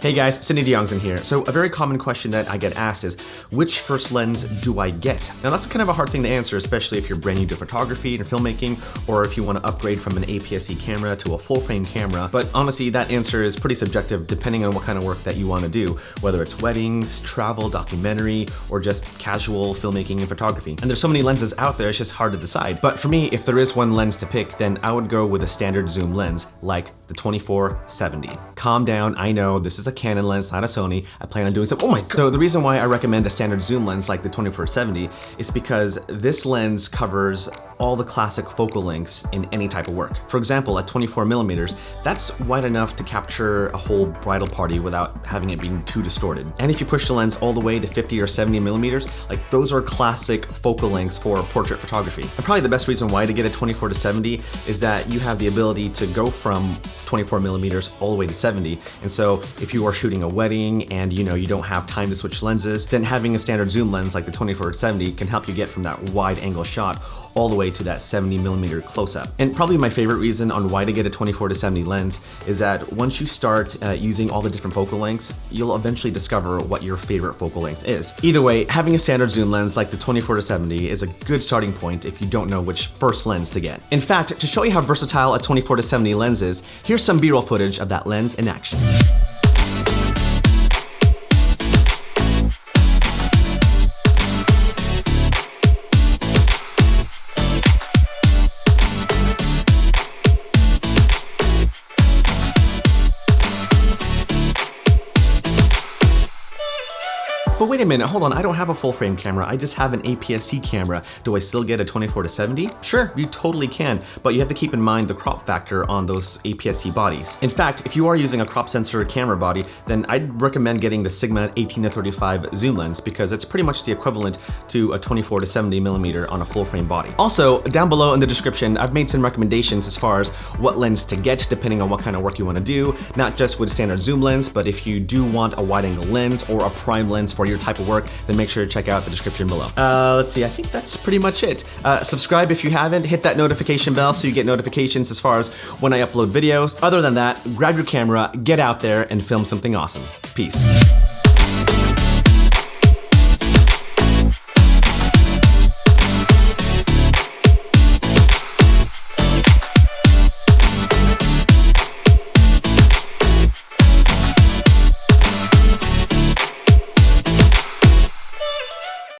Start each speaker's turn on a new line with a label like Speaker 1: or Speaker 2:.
Speaker 1: Hey guys, Sidney Diongzon here. So a very common question that I get asked is, which first lens do I get? Now that's kind of a hard thing to answer, especially if you're brand new to photography and filmmaking, or if you want to upgrade from an aps-c camera to a full frame camera. But honestly, that answer is pretty subjective depending on what kind of work that you want to do, whether it's weddings, travel, documentary, or just casual filmmaking and photography. And there's so many lenses out there, it's just hard to decide. But for me, if there is one lens to pick, then I would go with a standard zoom lens, like the 24-70. Calm down, I know this is a Canon lens, not a Sony. I plan on doing some, oh my God. So the reason why I recommend a standard zoom lens like the 24-70 is because this lens covers all the classic focal lengths in any type of work. For example, at 24 millimeters, that's wide enough to capture a whole bridal party without having it being too distorted. And if you push the lens all the way to 50 or 70 millimeters, like those are classic focal lengths for portrait photography. And probably the best reason why to get a 24-70 is that you have the ability to go from 24 millimeters all the way to 70. And so if you are shooting a wedding and you don't have time to switch lenses, then having a standard zoom lens like the 24-70 can help you get from that wide angle shot all the way to that 70 millimeter close-up. And probably my favorite reason on why to get a 24-70 lens is that once you start using all the different focal lengths, you'll eventually discover what your favorite focal length is. Either way, having a standard zoom lens like the 24-70 is a good starting point if you don't know which first lens to get. In fact, to show you how versatile a 24-70 lens is, here's some B-roll footage of that lens in action. But wait a minute, hold on, I don't have a full frame camera, I just have an aps-c camera. Do I still get a 24-70? Sure, you totally can, but you have to keep in mind the crop factor on those aps-c bodies. In fact, if you are using a crop sensor camera body, then I'd recommend getting the Sigma 18-35 zoom lens because it's pretty much the equivalent to a 24-70 millimeter on a full frame body. Also, down below in the description, I've made some recommendations as far as what lens to get depending on what kind of work you want to do, not just with standard zoom lens, but if you do want a wide angle lens or a prime lens for your type of work, then make sure to check out the description below. Let's see, I think that's pretty much it. Subscribe if you haven't, hit that notification bell so you get notifications as far as when I upload videos. Other than that, grab your camera, get out there and film something awesome. Peace.